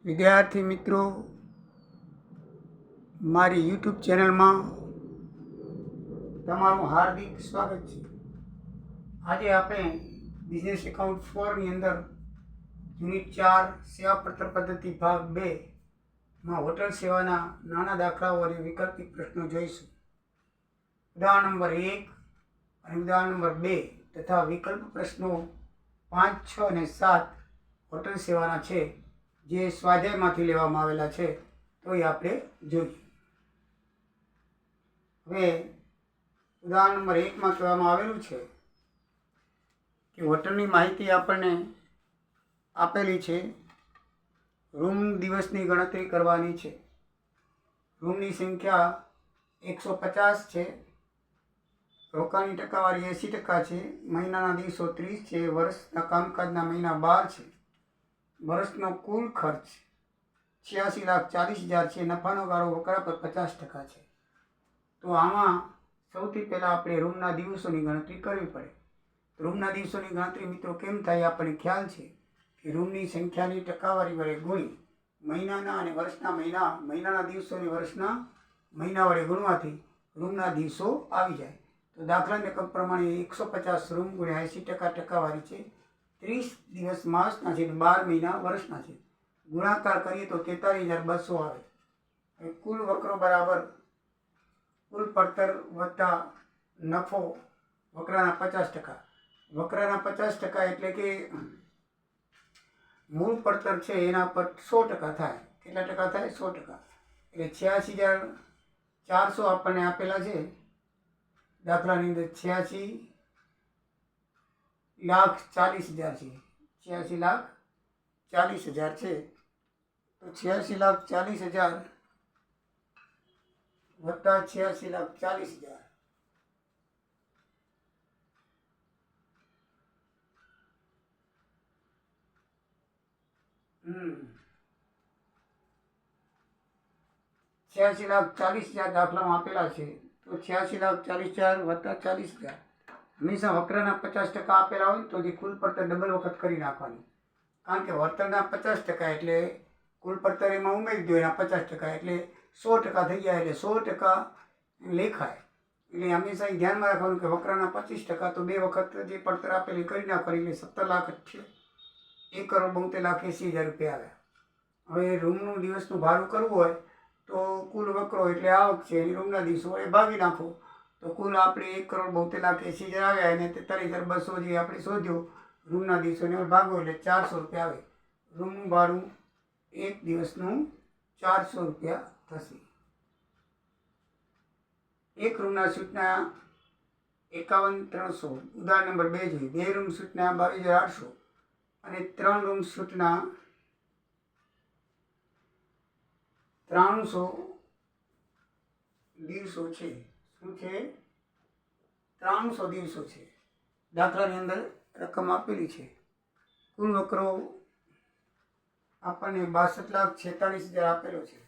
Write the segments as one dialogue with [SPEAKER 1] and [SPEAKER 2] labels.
[SPEAKER 1] વિદ્યાર્થી મિત્રો, મારી યુટ્યુબ ચેનલમાં તમારું હાર્દિક સ્વાગત છે. આજે આપણે બિઝનેસ એકાઉન્ટ 4ની અંદર યુનિટ 4 સેવા પડતર પદ્ધતિ ભાગ 2માં હોટલ સેવાના નાના દાખલાઓ અને વૈકલ્પિક પ્રશ્નો જોઈશું. ઉદાહરણ નંબર 1 અને ઉદાહરણ નંબર 2 તથા વિકલ્પ પ્રશ્નો 5, 6 અને 7 હોટલ સેવાના છે, જે સ્વાધ્યાયમાંથી લેવામાં આવેલા છે. તો એ આપણે જોઈએ. હવે ઉદાહરણ નંબર 1માં કહેવામાં આવેલું છે કે હોટલની માહિતી આપણને આપેલી છે. રૂમ દિવસની ગણતરી કરવાની છે. રૂમની સંખ્યા 150 છે. રોકાણની ટકાવારી 80% છે. મહિનાના દિવસો 30 છે. વર્ષના કામકાજના મહિના 12 છે. વર્ષનો કુલ ખર્ચ 86,40,000 છે. નફાનો ગાળો વકરા પર 50% છે. તો આમાં સૌથી પહેલાં આપણે રૂમના દિવસોની ગણતરી કરવી પડે. રૂમના દિવસોની ગણતરી મિત્રો કેમ થાય આપણને ખ્યાલ છે કે રૂમની સંખ્યાની ટકાવારી વડે ગુણી મહિનાના અને વર્ષના મહિનાના દિવસોની વર્ષના મહિના વડે ગુણવાથી રૂમના દિવસો આવી જાય. તો દાખલાને રકમ પ્રમાણે 150 રૂમ ગુણ્યા 80% ટકાવારી છે. 30 દિવસ માસના છે, 12 મહિના વર્ષના છે. ગુણાકાર કરીએ તો 43,200 આવે. હવે કુલ વકરો બરાબર કુલ પડતર વત્તા નફો વકરાના 50%. વકરાના 50% એટલે કે મૂળ પડતર છે એના પર 100% થાય. કેટલા ટકા થાય? 100%. એટલે 86,400 આપણને આપેલા છે. દાખલાની અંદર 86,40,000 છે. 86,40,000 છે. તો 86,40,000 વત્તા 86,40,000 86,40,000 દાખલામાં આપેલા છે. તો 86,40,000 વત્તા 40,000. હંમેશા વક્રના 50% આપેલા હોય તો જે કુલ પડતર ડબલ વખત કરી નાખવાની. કારણ કે વળતરના 50% એટલે કુલ પડતર એમાં ઉમેરી દો એના 50%, એટલે 100% થઈ જાય. એટલે 100% લેખાય. એટલે હંમેશા ધ્યાનમાં રાખવાનું કે વકરાના 25% તો 2 વખત જે પડતર આપેલી કરી નાખવાની. એટલે 17,72,80,000 રૂપિયા આવ્યા. હવે રૂમનું દિવસનું ભાડું કરવું હોય તો કુલ વકરો એટલે આવક છે એની રૂમના દિવસો વડે ભાગી નાખો. તો કુલ આપણે 1,72,80,000 આવ્યા. એને 43,200 જે આપણે શોધ્યો રૂમના દિવસોને ભાગો એટલે 400 રૂપિયા આવે. રૂમનું ભાડું એક દિવસનું 400 રૂપિયા થશે. એક રૂમના સૂટના 51,300. ઉદાહરણ નંબર 2 જોઈએ. 2 રૂમ સૂટના 22,800 અને 3 રૂમ સૂટના 300 દિવસો છે. શું છે? 300 દિવસો છે. દાખલાની અંદર રકમ આપેલી છે. કુલ વકરો આપણને 62,46,000 આપેલો છે.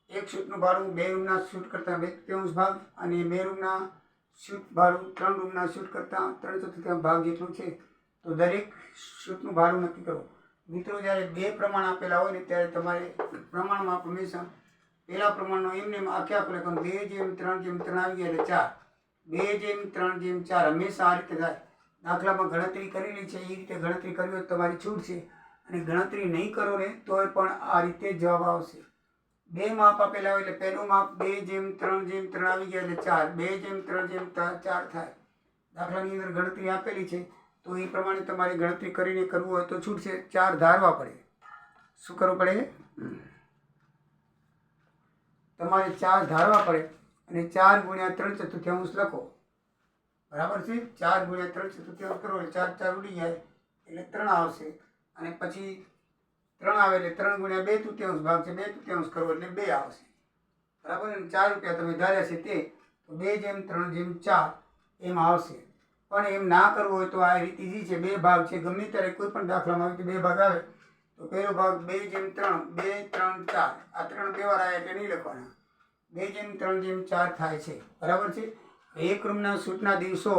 [SPEAKER 1] એક સૂટનું ભાડું 2 રૂમના સૂટ કરતાં 2/3 ભાગ અને 2 રૂમના સૂટ ભાડું 3 રૂમના સૂટ કરતાં 3/4 ભાગ જેટલું છે. તો દરેક સૂટનું ભાડું નક્કી કરો. મિત્રો, જ્યારે 2 પ્રમાણ આપેલા હોય ને ત્યારે તમારે પ્રમાણમાં હંમેશા પહેલા પ્રમાણનો એમને આખે આખું લખવાનું. 2:3:3 આવી ગયા એટલે 4. 2:3:4 હંમેશા આ રીતે થાય. દાખલામાં ગણતરી કરેલી છે એ રીતે ગણતરી કરવી હોય તો તમારી છૂટ છે. અને ગણતરી નહીં કરો ને તોય પણ આ રીતે જવાબ આવશે. 2 માપ આપેલા હોય એટલે પહેલું માપ 2:3:3 આવી ગયા એટલે 4. 2:3:4 થાય. દાખલાની અંદર ગણતરી આપેલી છે તો એ પ્રમાણે તમારે ગણતરી કરીને કરવું હોય તો છૂટશે. 4 ધારવા પડે. શું કરવું પડે? તમારે 4 ધારવા પડે અને 4 ગુણ્યા 3/4 લખો. બરાબર છે? 4 ગુણ્યા 3/4 કરો એટલે 4 4 ઉડી જાય એટલે 3 આવશે. અને પછી 3 આવે એટલે 3 ગુણ્યા 2/3 ભાગ છે. 2/3 કરો એટલે 2 આવશે. બરાબર? અને 4 રૂપિયા તમે ધાર્યા છે તે 2:3:4 એમ આવશે. પણ એમ ના કરવું હોય તો આ રીત ઈઝી છે. 2 ભાગ છે. ગમે ત્યારે કોઈ પણ દાખલામાં આવે તો 2 ભાગ આવે. તો પહેલો ભાગ 2:3 2 3 4 આ 3 બે વાર આવ્યા એટલે નહીં લખવાના. 2:3:4 થાય છે. બરાબર છે? એક રૂમના સૂટના દિવસો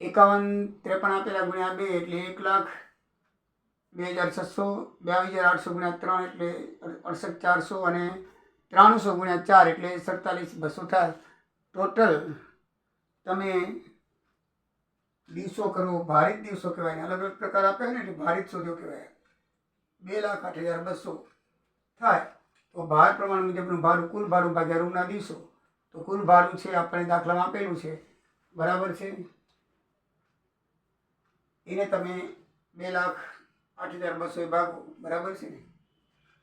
[SPEAKER 1] 5153 આપેલા ગુણ્યા 2 એટલે 1,02,600, 22,800 ગુણ્યા 3 એટલે 68,400 અને 300 ગુણ્યા 4 એટલે 47,200 થાય. ટોટલ તમે દિવસો કરો, ભારિત દિવસો કહેવાય. અલગ અલગ પ્રકાર આપ્યા ને એટલે ભારિત શોધ્યો કહેવાય. 2,08,200 થાય. તો ભાર પ્રમાણ મુજબનું ભાડું, કુલ ભાડું ભાગ્યા રૂમના દિવસો. તો કુલ ભાડું છે આપણે દાખલામાં આપેલું છે, બરાબર છે. એને તમે 2,08,200 ભાગો, બરાબર છે ને.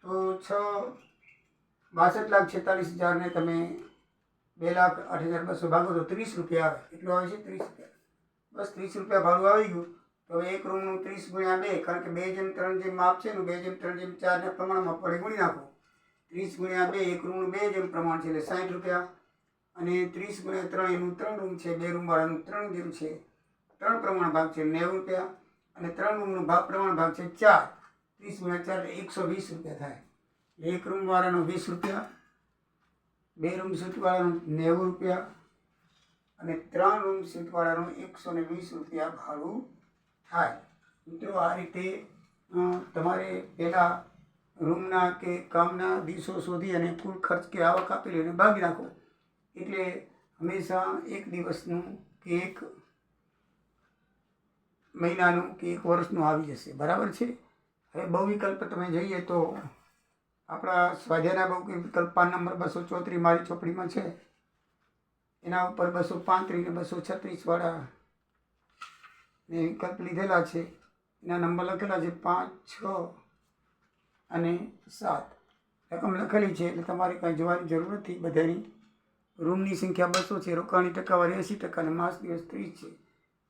[SPEAKER 1] તો 62,46,000 ને તમે 2,08,200 ભાગો તો 30 રૂપિયા આવે. કેટલું આવે છે? 30 રૂપિયા. બસ 30 રૂપિયા ભાડું આવી ગયું. તો હવે એક રૂમનું 30 ગુણ્યા 2, કારણ કે 2:3 જેમ માપ છે ને, 2:3 ના પ્રમાણમાં પડે ગુણી નાખો. 30 ગુણ્યા 2, એક રૂમનું 2 જેમ પ્રમાણ છે એટલે 60 રૂપિયા. અને 30 ગુણ્યા 3 એનું 3 રૂમ છે, 2 રૂમવાળાનું 3 જેમ છે, 3 પ્રમાણ ભાગ છે 90 રૂપિયા. અને 3 રૂમનું પ્રમાણ ભાગ છે 4. 30 ગુણ્યા 4 એટલે 120 રૂપિયા થાય. એક રૂમવાળાનો 20 રૂપિયા, 2 રૂમ સીટવાળાનું 90 રૂપિયા અને 3 રૂમ સીટવાળાનું 120 રૂપિયા ભાડું થાય. મિત્રો, આ રીતે તમારે પહેલાં રૂમના કે કામના દિવસો શોધી અને કુલ ખર્ચ કે આવક આપેલી અને ભાગી નાખો. એટલે હંમેશા એક દિવસનું કે એક મહિનાનું કે એક વર્ષનું આવી જશે, બરાબર છે. હવે બહુ વિકલ્પ તમે જોઈએ તો આપણા સ્વાધ્યાયના બહુ વિકલ્પ 5 નંબર 234 મારી ચોપડીમાં છે. એના ઉપર 235 ને 236 વાળા ને વિકલ્પ લીધેલા છે. એના નંબર લખેલા છે 5, 6 અને 7. રકમ લખેલી છે એટલે તમારે કાંઈ જોવાની જરૂર નથી. બધાની રૂમની સંખ્યા 200 છે, રોકાણની ટકાવારી 80% અને માસ દિવસ 30 છે.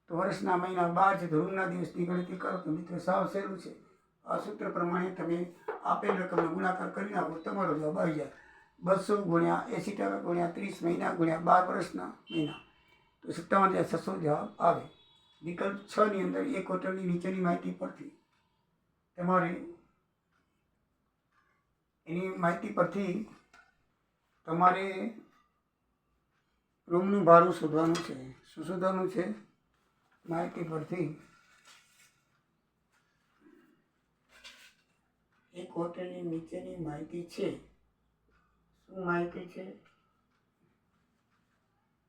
[SPEAKER 1] તો વર્ષના મહિના 12 છે, તો રૂમના દિવસની ગણતરી કરો તો મિત્રો સાવ સહેલું છે. આ સૂત્ર પ્રમાણે તમે આપેલ રકમનો ગુણાકાર કરી નાખો, તમારો જવાબ આવી જાય. 200 ગુણ્યા 80% ગુણ્યા 30 મહિના ગુણ્યા 12 વર્ષના મહિના, તો 57,600 જવાબ આવે. વિકલ્પ 6 ની અંદર એક હોટલની નીચેની માહિતી પરથી તમારે એની માહિતી પરથી તમારે રૂમનું ભાડું શોધવાનું છે. શું શોધવાનું છે? માહિતી પરથી એક હોટલની નીચેની માહિતી છે. શું માહિતી છે?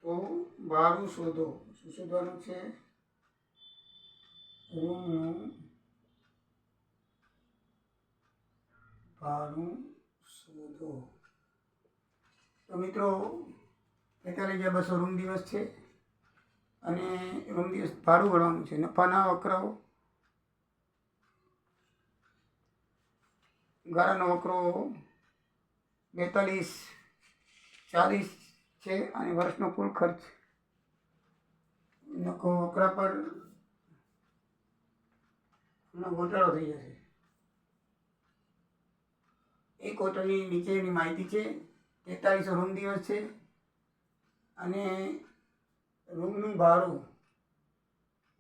[SPEAKER 1] તો ભાડું શોધો. શું શોધવાનું છે? રૂમનું ભાડું શોધો. તો મિત્રો 45,200 રૂમ દિવસ છે અને રૂમ દિવસ ભાડું ગણવાનું છે. નફાના વકરાઓ, ગાળાનો વકરો 42,40 છે અને વર્ષનો કુલ ખર્ચ નફો વકરા પર ઘટાડો થઈ જશે. એક હોટલની નીચેની માહિતી છે. 4300 રૂમ દિવસ છે અને રૂમનું ભાડું,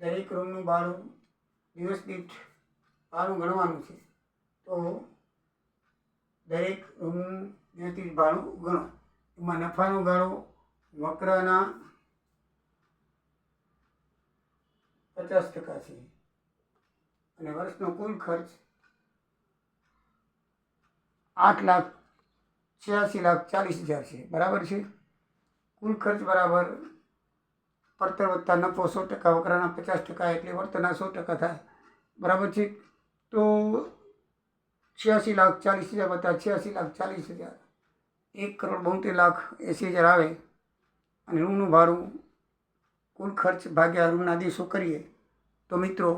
[SPEAKER 1] દરેક રૂમનું ભાડું દિવસ દીઠ ભાડું ગણવાનું છે. તો દરેક રૂમનું દિવસ દીઠ ભાડું ગણો. એમાં નફાનો ગાળો વકરાના 50% છે અને વર્ષનો કુલ ખર્ચ 8,86,40,000 છે, બરાબર છે. કુલ ખર્ચ બરાબર પડતર વત્તા નફો 100%, વકરાના 50% એટલે વળતરના 100% થાય, બરાબર છે. તો 86,40,000 વત્તા 86,40,000 1,72,80,000 આવે. અને રૂમનું ભાડું કુલ ખર્ચ ભાગ્યા રૂમના દિવસો કરીએ તો મિત્રો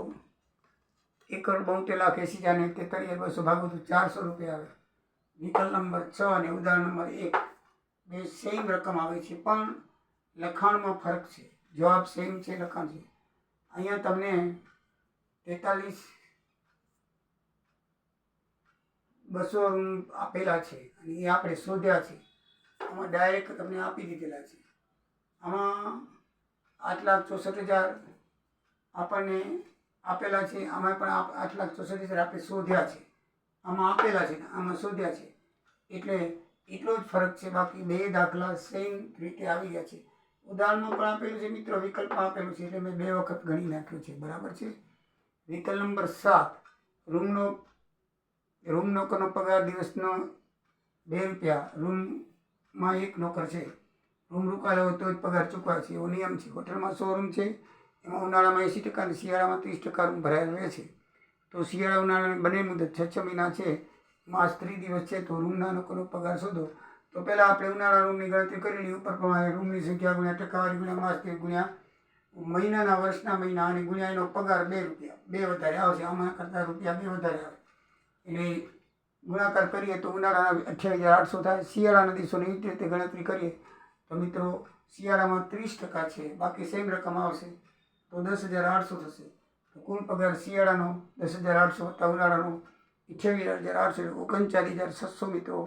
[SPEAKER 1] 1,72,80,000 ને 43,200 ભાગો તો 400 રૂપિયા આવે. વિકલ્પ નંબર 6 અને ઉદાહરણ નંબર 1 બે સેમ રકમ આવે છે, પણ લખાણમાં ફરક છે. જવાબ સેમ છે, લખાણ છે. અહીંયા તમને 43,200 રૂમ આપેલા છે અને એ આપણે શોધ્યા છે. આમાં ડાયરેક્ટ તમને આપી દીધેલા છે. આમાં 8,64,000 આપણને આપેલા છે. આમાં પણ 8,64,000 આપણે શોધ્યા છે. આમાં આપેલા છે, આમાં શોધ્યા છે. એટલે એટલો જ ફરક છે. બાકી બે દાખલા સેમ રીતે આવી ગયા છે. ઉદાહરણમાં પણ આપેલું છે મિત્રો, વિકલ્પમાં આપેલું છે એટલે મેં 2 વખત ગણી નાખ્યું છે. બરાબર છે. વિકલ્પ નંબર 7, રૂમ નોકરનો પગાર દિવસનો 2 રૂપિયા. રૂમમાં 1 નોકર છે. રૂમ રોકાયેલો હોય તો જ પગાર ચૂકવાય છે, એવો નિયમ છે. હોટલમાં 100 રૂમ છે, એમાં ઉનાળામાં 80% અને શિયાળામાં 30% રૂમ ભરાયેલા રહે છે. તો શિયાળા ઉનાળાની બંને મુદત 6 મહિના છે, માસ 30 દિવસ છે. તો રૂમના નોકરનો પગાર શોધો. તો પહેલાં આપણે ઉનાળા રૂમની ગણતરી કરી લઈએ. ઉપર પ્રમાણે રૂમની સંખ્યા ગુણ્યા ટકાવારી ગુણ્યા માસ ગુણ્યા મહિનાના વર્ષના મહિના અને ગુણ્યા એનો પગાર 2 રૂપિયા. 2 વધારે આવશે, આમાં કરતાં રૂપિયા 2 વધારે આવે એટલે ગુણાકાર કરીએ તો ઉનાળાના 28,800 થાય. શિયાળાના દિવસોની એવી રીતે ગણતરી કરીએ તો મિત્રો શિયાળામાં 30% છે, બાકી સેમ રકમ આવશે તો 10,800 થશે. તો કુલ પગાર શિયાળાનો 10,800 વત્તા ઉનાળાનો 28,800 39,600 મિત્રો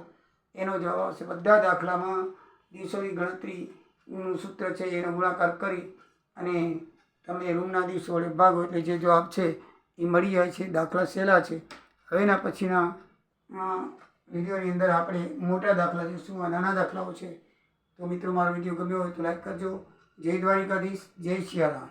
[SPEAKER 1] એનો જવાબ આવશે. બધા દાખલામાં દિવસોની ગણતરીનું સૂત્ર છે એનો ગુણાકાર કરી અને તમે રૂમના દિવસો વડે ભાગો એટલે જે જવાબ છે એ મળી જાય છે. દાખલા સહેલા છે. હવેના પછીના વિડીયોની અંદર આપણે મોટા દાખલા જોઈશું. આ નાના દાખલાઓ છે. તો મિત્રો મારો વિડીયો ગમ્યો હોય તો લાઈક કરજો. જય દ્વારિકાધીશ, જય સિયારામ.